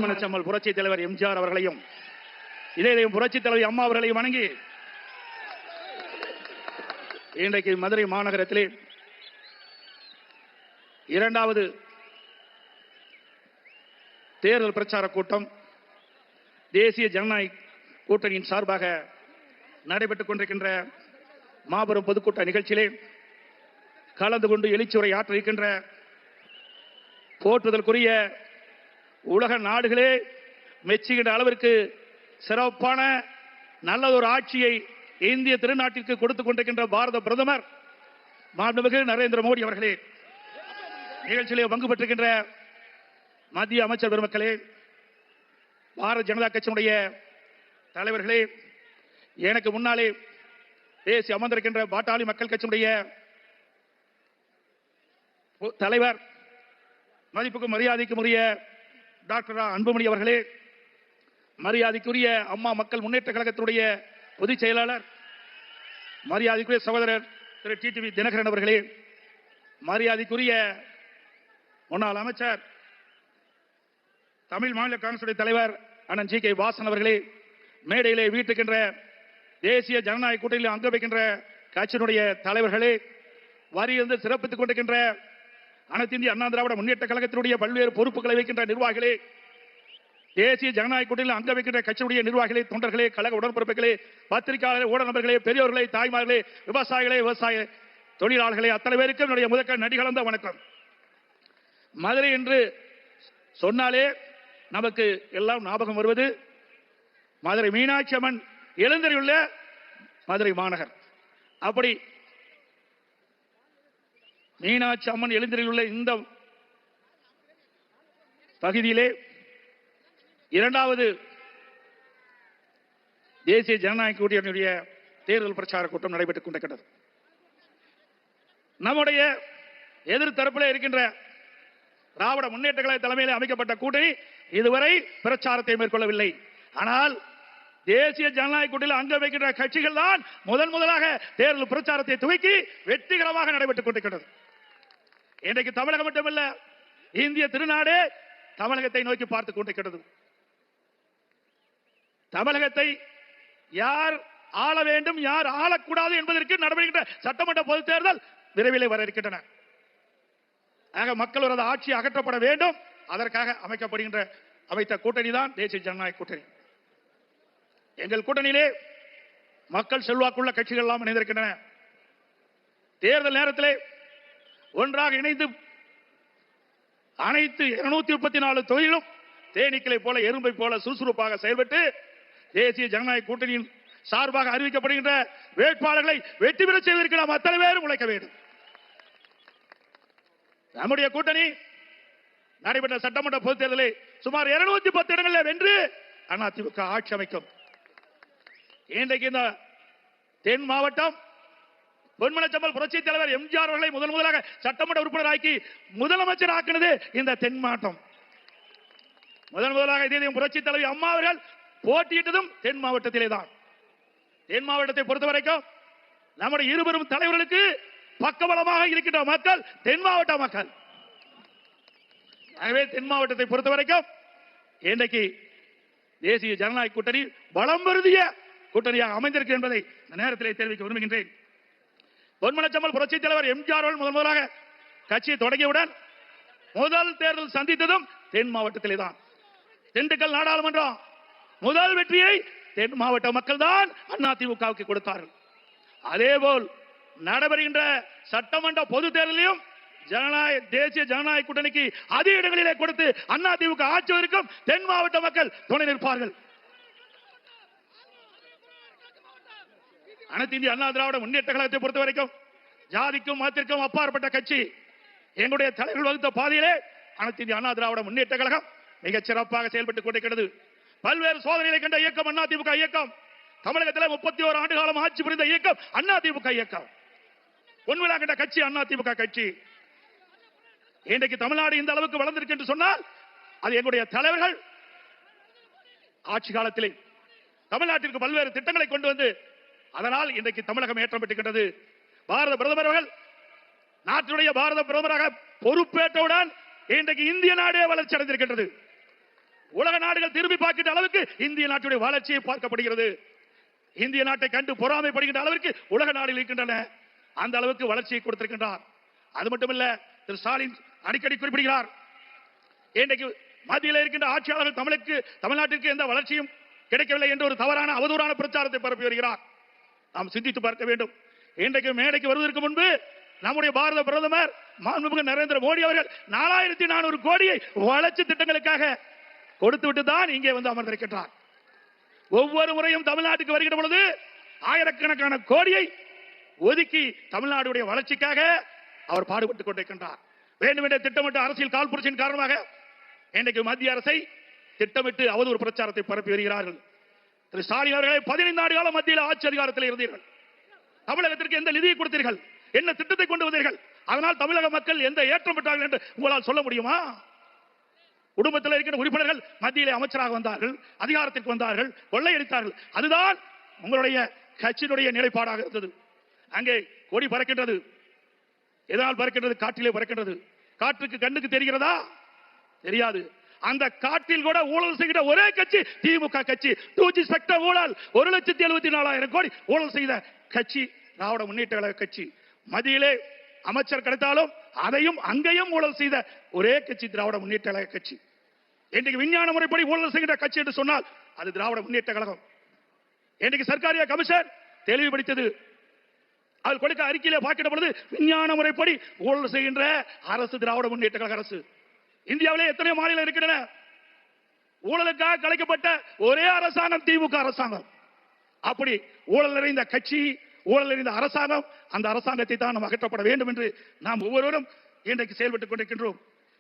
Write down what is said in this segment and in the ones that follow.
பொன்மனச்சம்மல் புரட்சி தலைவர் எம்ஜிஆர் அவர்களையும் இதயம் புரட்சி தலைவர் அம்மா அவர்களையும் வணங்கி இன்றைக்கு மதுரை மாநகரத்திலே இரண்டாவது தேர்தல் பிரச்சார கூட்டம் தேசிய ஜனநாயக கூட்டணியின் சார்பாக நடைபெற்றுக் கொண்டிருக்கின்ற மாபெரும் பொதுக்கூட்ட நிகழ்ச்சியிலே கலந்து கொண்டு எழுச்சியுரை ஆற்ற இருக்கின்ற போற்றுதலுக்குரிய உலக நாடுகளே மெச்சுகின்ற அளவிற்கு சிறப்பான நல்லதொரு ஆட்சியை இந்திய திருநாட்டிற்கு கொடுத்துக் கொண்டிருக்கின்ற பாரத பிரதமர் மாண்புமிகு நரேந்திர மோடி அவர்களே, நிகழ்ச்சியிலே பங்கு பெற்றிருக்கின்ற மத்திய அமைச்சர் பெருமக்களே, பாரதிய ஜனதா கட்சியினுடைய தலைவர்களே, எனக்கு முன்னாலே பேசி அமர்ந்திருக்கின்ற பாட்டாளி மக்கள் கட்சியினுடைய தலைவர் மதிப்புக்கும் மரியாதைக்கும் உரிய டாக்டர் அன்புமணி அவர்களே, மரியாதைக்குரிய அம்மா மக்கள் முன்னேற்ற கழகத்தினுடைய பொதுச் செயலாளர் மரியாதைக்குரிய சகோதரர் திரு டிடிவி தினகரன் அவர்களே, மரியாதைக்குரிய முன்னாள் அமைச்சர் தமிழ் மாநில காங்கிரஸ் தலைவர் அண்ணன் ஜி கே வாசன் அவர்களே, மேடையிலே வீட்டுக்கின்ற தேசிய ஜனநாயக கூட்டணியில் அங்க வைக்கின்ற கட்சியினுடைய தலைவர்களே, வரியிலிருந்து சிறப்பித்துக் கொண்டிருக்கின்ற அனைத்து இந்திய அண்ணா திராவிட முன்னேற்ற கழகத்தினுடைய பல்வேறு பொறுப்புகளை வைக்கின்ற நிர்வாகிகளே, தேசிய ஜனநாயக கூட்டணியில் அங்க வைக்கின்ற கட்சியுடைய நிர்வாகிகளே, தொண்டர்களே, கழக உடன்பிறப்புகளே, பத்திரிகையாளர்களே, ஊடக நண்பர்களே, பெரியோர்களே, தாய்மார்களே, விவசாயிகளே, விவசாய தொழிலாளர்களே, அத்தனை பேருக்கும் என்னுடைய முதற்க நடிகலந்த வணக்கம். மதுரை என்று சொன்னாலே நமக்கு எல்லாம் ஞாபகம் வருவது மதுரை மீனாட்சி அம்மன் எழுந்தருளியுள்ள மதுரை மாநகர். அப்படி மீனாட்சி அம்மன் எழுந்தருளியுள்ள இந்த பகுதியிலே இரண்டாவது தேசிய ஜனநாயக கூட்டணியுடைய தேர்தல் பிரச்சார கூட்டம் நடைபெற்றுக் கொண்டிருக்கிறது. நம்முடைய எதிர்த்தரப்பில் இருக்கின்ற திராவிட முன்னேற்ற கழக தலைமையில் அமைக்கப்பட்ட கூட்டணி இதுவரை பிரச்சாரத்தை மேற்கொள்ளவில்லை. ஆனால் தேசிய ஜனநாயக கூட்டணியில் அங்க வைக்கின்ற கட்சிகள் தான் முதலாக தேர்தல் பிரச்சாரத்தை துவக்கி வெற்றிகரமாக நடைபெற்றுக் கொண்டிருக்கிறது. இன்றைக்கு தமிழகம் மட்டுமல்ல, இந்திய திருநாடு தமிழகத்தை நோக்கி பார்த்துக் கொண்டிருக்கிறது. தமிழகத்தை யார் ஆள வேண்டும், யார் ஆளக்கூடாது என்பதற்கு நடைபெறுகின்ற சட்டமன்ற பொதுத் தேர்தல் விரைவில் வர இருக்கின்றன. ஆக மக்களோட ஆட்சி அகற்றப்பட வேண்டும், அதற்காக அமைத்த கூட்டணி தான் தேசிய ஜனநாயக கூட்டணி. எங்கள் கூட்டணியிலே மக்கள் செல்வாக்குள்ள கட்சிகள் எல்லாம் இணைந்திருக்கின்றன. தேர்தல் நேரத்திலே ஒன்றாக இணைந்து அனைத்து 234 தொகுதிகளும் தேனீக்களை போல எறும்பை போல சுறுசுறுப்பாக செயல்பட்டு தேசிய ஜனநாயக கூட்டணியின் சார்பாக அறிவிக்கப்படுகின்ற வேட்பாளர்களை வெற்றி பெற செய்வதற்கு நாம் அத்தனை பேரும் உழைக்க வேண்டும். நம்முடைய கூட்டணி நடைபெற்ற சட்டமன்ற பொதுத் தேர்தலில் சுமார் 210 இடங்களில் வென்று அதிமுக ஆட்சி அமைக்கும். இன்றைக்கு இந்த தென் மாவட்டம் பொன்மனச்சம்மல் புரட்சி தலைவர் எம்ஜிஆர் அவர்களை முதலாக சட்டமன்ற உறுப்பினராக்கி முதலமைச்சர் ஆக்கினது இந்த தென் மாவட்டம். முதலாக இதயம் புரட்சி தலைவர் அம்மா அவர்கள் போட்டியிட்டதும் தென் மாவட்டத்திலே தான். தென் மாவட்டத்தை பொறுத்தவரைக்கும் நம்முடைய இருவரும் தலைவர்களுக்கு பக்கபலமாக இருக்கின்ற மக்கள் தென் மாவட்ட மக்கள். எனவே தென் மாவட்டத்தை பொறுத்தவரைக்கும் இன்றைக்கு தேசிய ஜனநாயக கூட்டணி பலம் பொருந்திய கூட்டணியாக அமைந்திருக்கு என்பதை இந்த நேரத்திலே தெரிவிக்க விரும்புகின்றேன். பொன்மனச்சம்மல் புரட்சி தலைவர் எம்ஜிஆர் அவர்கள் முதலாக கட்சியை தொடங்கியவுடன் முதல் தேர்தல் சந்தித்ததும் தென் மாவட்டத்திலே தான். திண்டுக்கல் நாடாளுமன்றம் முதல் வெற்றியை தென் மாவட்ட மக்கள் தான் அதிமுகவுக்கு கொடுத்தார்கள். அதேபோல் நடைபெறுகின்ற சட்டமன்ற பொது தேர்தலையும் தேசிய ஜனநாயக கூட்டணிக்கு அதிக இடங்களிலே கொடுத்து அதிமுக ஆட்சிவதற்கும் தென் மாவட்ட மக்கள் துணை நிற்பார்கள். அனைத்து இந்திய அண்ணா திராவிட முன்னேற்ற கழகத்தை பொறுத்தவரைக்கும் ஜாதிக்கும் மதத்திற்கும் அப்பாற்பட்ட கட்சி. எங்களுடைய தலைவர்கள் வகுத்த பாதையிலே அனைத்து இந்திய அண்ணா திராவிட முன்னேற்ற கழகம் மிகச் சிறப்பாக செயல்பட்டுக் கொண்டிருக்கிறது. பல்வேறு சோதனைகளை கண்ட இயக்கம் அதிமுக இயக்கம். தமிழகத்தில் 31 ஆண்டு காலம் ஆட்சி புரிந்த இயக்கம் அதிமுக இயக்கம். பொன்விழா கண்ட கட்சி அதிமுக கட்சி. இன்றைக்கு தமிழ்நாடு இந்த அளவுக்கு வளர்ந்திருக்கு என்று சொன்னால் அது எங்களுடைய தலைவர்கள் ஆட்சி காலத்திலே தமிழ்நாட்டிற்கு பல்வேறு திட்டங்களை கொண்டு வந்து அதனால் இன்றைக்கு தமிழகம் ஏற்றம் பெற்றுகின்றது. பாரத பிரதமர் அவர்கள் நாட்டினுடைய பாரத பிரதமராக பொறுப்பேற்றவுடன் இன்றைக்கு இந்திய நாடே வளர்ச்சி அடைந்திருக்கின்றது. உலக நாடுகள் திரும்பி பார்க்கின்ற அளவுக்கு இந்திய நாட்டுடைய வளர்ச்சியை பார்க்கப்படுகிறது. இந்திய நாட்டை கண்டு பொறாமைப்படுகின்ற அளவிற்கு உலக நாடுகள் இருக்கின்றன. அந்த அளவுக்கு வளர்ச்சியை கொடுத்திருக்கின்றார். அது மட்டுமல்ல, திரு ஸ்டாலின் அடிக்கடி குறிப்பிடுகிறார், இன்றைக்கு மத்தியில் இருக்கின்ற ஆட்சியாளர்கள் தமிழ்நாட்டிற்கு எந்த வளர்ச்சியும் கிடைக்கவில்லை என்று ஒரு தவறான அவதூறான பிரச்சாரத்தை பரப்பி வருகிறார். நாம் சிந்தித்து பார்க்க வேண்டும். இன்றைக்கு மேடைக்கு வருவதற்கு முன்பு நம்முடைய பாரத பிரதமர் மாண்புமிகு நரேந்திர மோடி அவர்கள் 4400 கோடியை வளர்ச்சி திட்டங்களுக்காக கொடுத்துவிட்டு தான் இங்கே வந்து அமர்ந்திருக்கின்றார். ஒவ்வொரு முறையும் தமிழ்நாட்டுக்கு வருகிற பொழுது ஆயிரக்கணக்கான கோடியை ஒதுக்கி தமிழ்நாடுடைய வளர்ச்சிக்காக அவர் பாடுபட்டுக் கொண்டிருக்கின்றார். வேண்டுமென்றே திட்டமிட்டு அரசியல் காழ்ப்புணர்ச்சியின் காரணமாக இன்றைக்கு மத்திய அரசை திட்டமிட்டு அவதூறு பிரச்சாரத்தை பரப்பி வருகிறார்கள். திரு ஸ்டாலின் அவர்களை 15 ஆண்டு காலம் மத்தியில் ஆட்சி அதிகாரத்தில் இருந்தீர்கள். தமிழகத்திற்கு எந்த நிதியை கொடுத்தீர்கள்? என்ன திட்டத்தை கொண்டு வந்தீர்கள்? அதனால் தமிழக மக்கள் எந்த ஏற்றம் பெற்றார்கள் என்று உங்களால் சொல்ல முடியுமா? குடும்பத்தில் இருக்கிற உறுப்பினர்கள் மத்தியிலே அமைச்சராக வந்தார்கள், அதிகாரத்திற்கு வந்தார்கள், கொள்ளையடித்தார்கள். அதுதான் உங்களுடைய கட்சியினுடைய நிலைப்பாடாக இருந்தது. அங்கே கொடி பறக்கின்றது. எதனால் பறக்கின்றது? காற்றிலே பறக்கின்றது. காற்றுக்கு கண்ணுக்கு தெரிகிறதா? தெரியாது. அந்த காற்றில் கூட ஊழல் செய்கிற ஒரே கட்சி திமுக கட்சி. 2G ஸ்பெக்ட்ரம் ஊழல் 1,74,000 கோடி ஊழல் செய்த கட்சி திராவிட முன்னேற்ற கழக கட்சி. மத்தியிலே அமைச்சர் கிடைத்தாலும் அதையும் அங்கேயும் ஊழல் செய்த ஒரே கட்சி திராவிட முன்னேற்ற கழக கட்சி. இன்றைக்கு விஞ்ஞான முறைப்படி ஊழல் செய்கிற கட்சி என்று சொன்னால் அது திராவிட முன்னேற்ற கழகம். இன்றைக்கு சர்க்காரிய கமிஷன் தெளிவுபடுத்தது. அது கொடுக்க அறிக்கையிலே பார்க்கிற பொழுது விஞ்ஞான முறைப்படி ஊழல் செய்கின்ற அரசு திராவிட முன்னேற்ற கழக அரசு. இந்தியாவிலே எத்தனை மாநிலம் இருக்கின்றன? ஊழலுக்காக கலைக்கப்பட்ட ஒரே அரசாங்கம் திமுக அரசாங்கம். அப்படி ஊழல் நிறைந்த கட்சி, ஊழல் நிறைந்த அரசாங்கம், அந்த அரசாங்கத்தை தான் நாம் அகற்றப்பட வேண்டும் என்று நாம் ஒவ்வொருவரும் இன்றைக்கு செயல்பட்டுக் கொண்டிருக்கின்றோம்.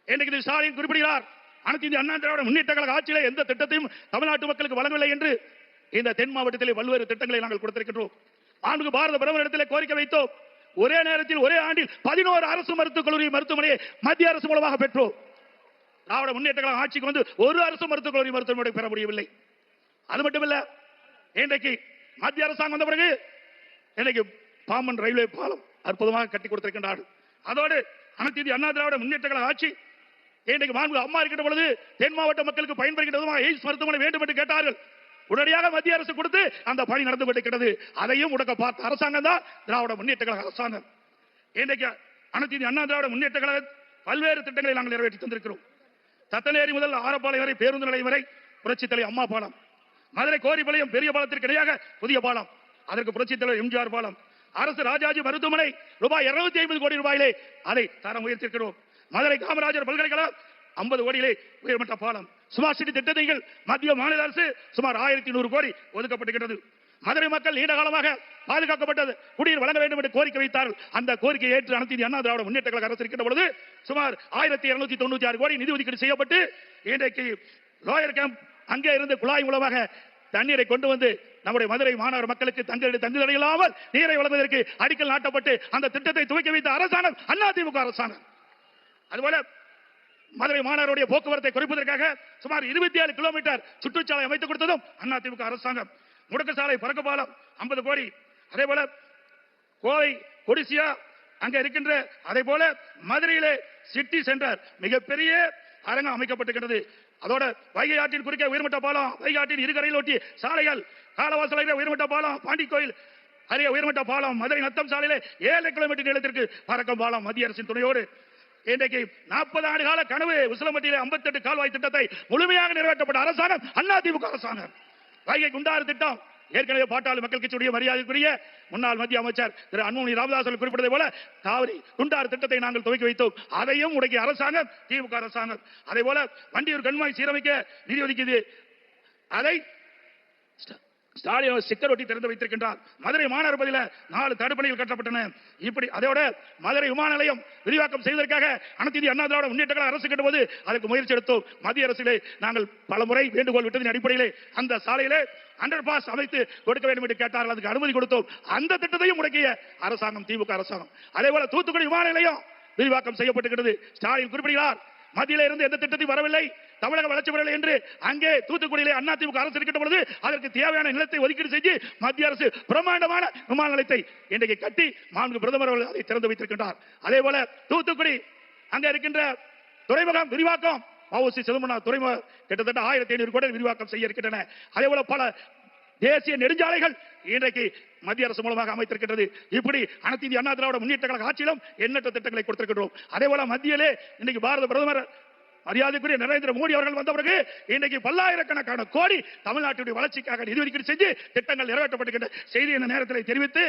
இன்றைக்கு ஸ்டாலின் குறிப்பிடுகிறார், அனைத்து இந்திய அண்ணா திராவிட முன்னேற்ற கழக ஆட்சியிலே எந்த திட்டத்தையும் தமிழ்நாட்டு மக்களுக்கு வழங்கவில்லை என்று. இந்த தென் மாவட்டத்திலே பல்வேறு திட்டங்களை நாங்கள் கொடுத்திருக்கின்றோம். ஆண்டுக்கு பாரத பிரதமரிடத்திலே கோரிக்கை வைத்தோம். ஒரே நேரத்தில் ஒரே ஆண்டில் 11 அரசு மருத்துவக் கல்லூரி மருத்துவமனையை மத்திய அரசு மூலமாக பெற்றோம். திராவிட முன்னேற்ற கழக ஆட்சிக்கு வந்து ஒரு அரசு மருத்துவக் கல்லூரி மருத்துவமனை பெற முடியவில்லை. அது மட்டுமல்ல, இன்றைக்கு மத்திய அரசாங்கம் வந்த பிறகு இன்றைக்கு பாம்பன் ரயில்வே பாலம் அற்புதமாக கட்டி கொடுத்திருக்கின்றார்கள். அதோடு அனைத்து இந்திய அண்ணா திராவிட முன்னேற்ற கழக ஆட்சி இன்றைக்கு அம்மா இருக்கின்ற பொழுது தென் மாவட்ட மக்களுக்கு பயன்படுகின்ற எய்ம்ஸ் மருத்துவமனை வேண்டும் என்று கேட்டார்கள். உடனடியாக மத்திய அரசு கொடுத்து அந்த பணி நடந்து கொண்டிருக்கிறது. அதையும் முடக்க பார்த்த அரசாங்கம் தான் திராவிட முன்னேற்ற கழக அரசாங்கம். இன்றைக்கு அனைத்து இந்திய அண்ணா திராவிட முன்னேற்ற கழக பல்வேறு திட்டங்களை நாங்கள் நிறைவேற்றி தந்திருக்கிறோம். தத்தநேரி முதல் ஆரப்பாளையம் வரை பேருந்து நிலையம் வரை புரட்சித் தலைவர் அம்மா பாலம், மதுரை கோரிப்பாளையம் பெரிய பாலத்திற்கு இடையாக புதிய பாலம், அதற்கு புரட்சித் தலைவர் எம்ஜிஆர் பாலம், அரசு ராஜாஜி மருத்துவமனை ரூபாய் 250 கோடி ரூபாயிலே அதை தரம் உயர்த்திருக்கிறோம். மதுரை காமராஜர் பல்கலைக்கழகம் 50 கோடியிலே உயர்மட்ட பாலம். ஸ்மார்ட் சிட்டி திட்டங்கள் மத்திய மாநில அரசு சுமார் 1100 கோடி ஒதுக்கப்பட்டிருக்கிறது. மதுரை மக்கள் நீண்ட காலமாக பாதுகாக்கப்பட்டது குடிநீர் வழங்க வேண்டும் என்று கோரிக்கை வைத்தார்கள். அந்த கோரிக்கையை ஏற்று அனைத்து இந்திய அண்ணா திராவிட முன்னேற்ற கழக அரசு இருக்கின்ற பொழுது சுமார் 1296 கோடி நிதி ஒதுக்கீடு செய்யப்பட்டு இன்றைக்கு லோயர் கேம்ப் அங்கே இருந்து குழாய் மூலமாக தண்ணீரை கொண்டு வந்து நம்முடைய மதுரை மாநகர மக்களுக்கு தங்குதடை இல்லாமல் நீரை வழங்குவதற்கு அடிக்கல் நாட்டப்பட்டு அந்த திட்டத்தை துவக்கி வைத்த அரசாங்கம் அதிமுக அரசாங்கம். அதுபோல மதுரை மாநகருடைய போக்குவரத்தை குறைப்பதற்காக சுமார் 27 கிலோமீட்டர் சுற்றுச்சாலை அமைத்துக் கொடுத்ததும் அதிமுக அரசாங்கம். முடக்கு சாலை பறக்க பாலம் 50 கோடி. அதே போல கோவை கொடிசியா அங்க இருக்கின்ற அதே போல மதுரையிலே சிட்டி சென்டர் மிகப்பெரிய அரங்கம் அமைக்கப்பட்டிருக்கிறது. அதோட வைகை ஆற்றின் குறுக்கே உயர்மட்ட பாலம், வைகை ஆற்றின் இருகரையில் ஒட்டி சாலைகள், காலவாசல் உயர்மட்ட பாலம், பாண்டி கோயில் அருகே உயர்மட்ட பாலம், மதுரை நத்தம் சாலையிலே 7 கிலோமீட்டர் நீளத்திற்கு பறக்கும் பாலம் மத்திய அரசின் துணையோடு இன்றைக்கு 40 ஆண்டு கால கனவு உசிலம்பட்டியிலே 58 கால்வாய் திட்டத்தை முழுமையாக நிறைவேற்றப்பட்ட அரசாங்கம் அதிமுக அரசாங்கம். வைகை குண்டாறு திட்டம் ஏற்கனவே பாட்டாளி மக்கள் கட்சியுடைய மரியாதைக்குரிய முன்னாள் மத்திய அமைச்சர் திரு அன்புமணி ராமதாஸ் குறிப்பிட்டதை போல காவிரி குண்டாறு திட்டத்தை நாங்கள் துவக்கி வைத்தோம். அதையும் உடைய அரசாங்கம் திமுக அரசாங்கம். அதே போல வண்டியூர் கண்மாய் சீரமைக்க நிதி ஒதுக்கியது. அதை ஸ்டாலின் ஸ்டிக்கர் ஒட்டி திறந்து வைத்திருக்கின்றார். மதுரை மாநகர பகுதியில் 4 தடுப்பணைகள் கட்டப்பட்டன. இப்படி அதோட மதுரை விமான நிலையம் விரிவாக்கம் செய்வதற்காக அனைத்து இந்திய அண்ணா திராவிட முன்னேற்ற கழக அரசு கட்டும்போது அதற்கு முயற்சி எடுத்தோம். மத்திய அரசிலே நாங்கள் பல முறை வேண்டுகோள் விட்டதின் அடிப்படையிலே அந்த சாலையிலே அண்டர் பாஸ் அமைத்து கொடுக்க வேண்டும் என்று கேட்டார்கள். அதுக்கு அனுமதி கொடுத்தோம். அந்த திட்டத்தையும் முடக்கிய அரசாங்கம் திமுக அரசாங்கம். அதே போல தூத்துக்குடி விமான நிலையம் விரிவாக்கம் செய்யப்பட்டிருக்கிறது. ஸ்டாலின் குறிப்பிடுகிறார், மத்தியில இருந்து எந்த திட்டத்தையும் வரவில்லை, தமிழக வளர்ச்சி பெறவில்லை என்று. அங்கே தூத்துக்குடியிலே அதிமுக அரசு இருக்கின்ற பொழுது அதற்கு தேவையான நிலத்தை ஒதுக்கீடு செய்து மத்திய அரசு பிரம்மாண்டமான விமான நிலையத்தை இன்றைக்கு கட்டி மாண்புமிகு பிரதமர் அவர்கள் அதை திறந்து வைத்திருக்கின்றார். அதே போல தூத்துக்குடி அங்க இருக்கின்ற துறைமுகம் விரிவாக்கம் வஉசி சிதம்பரம் துறைமுகம் கிட்டத்தட்ட 1500 கோடி விரிவாக்கம் செய்ய இருக்கின்றன. அதே போல பல தேசிய நெடுஞ்சாலைகள் இன்றைக்கு மத்திய அரசு மூலமாக அமைத்திருக்கின்றது. இப்படி அனைத்து இந்திய அண்ணா திராவிட முன்னேற்ற கழக ஆட்சியிலும் எண்ணற்ற திட்டங்களை கொடுத்திருக்கின்றோம். அதே போல மத்தியிலே இன்னைக்கு பாரத பிரதமர் மரியாதைக்குரிய நரேந்திர மோடி அவர்கள் வந்த பிறகு இன்றைக்கு பல்லாயிரக்கணக்கான கோடி தமிழ்நாட்டுடைய வளர்ச்சிக்காக நிதி ஒதுக்கீடு செஞ்சு திட்டங்கள் நிறைவேற்றப்பட்டுகின்ற செய்தி இந்த நேரத்தில் தெரிவித்து,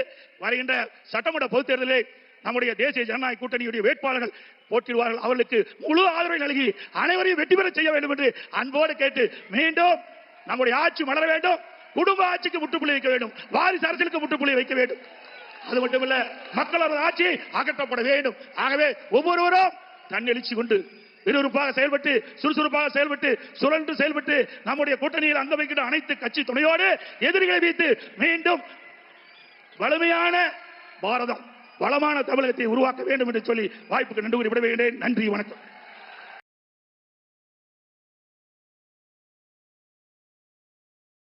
வருகின்ற சட்டமன்ற பொதுத் தேர்தலில் நம்முடைய தேசிய ஜனநாயக கூட்டணியுடைய வேட்பாளர்கள் போட்டியிடுவார்கள். அவர்களுக்கு முழு ஆதரவை நல்கி அனைவரையும் வெற்றி பெற செய்ய வேண்டும் என்று அன்போடு கேட்டு, மீண்டும் நம்முடைய ஆட்சி மலர வேண்டும். குடும்ப ஆட்சிக்கு முற்றுப்புள்ளி வைக்க வேண்டும். வாரிசு அரசியலுக்கு முற்றுப்புள்ளி வைக்க வேண்டும். அது மட்டுமல்ல, மக்களது ஆட்சி அகற்றப்பட வேண்டும். ஆகவே ஒவ்வொருவரும் தன்னெழுச்சி கொண்டு விறுவிறுப்பாக செயல்பட்டு, சுறுசுறுப்பாக செயல்பட்டு, சுழன்று செயல்பட்டு, நம்முடைய கூட்டணியில் அங்க வைக்கின்ற அனைத்து கட்சி துணையோடு எதிரிகளை வைத்து மீண்டும் வலிமையான பாரதம், வளமான தமிழகத்தை உருவாக்க வேண்டும் என்று சொல்லி வாய்ப்புக்கு நன்றி கூறி விட வேண்டேன். நன்றி, வணக்கம்.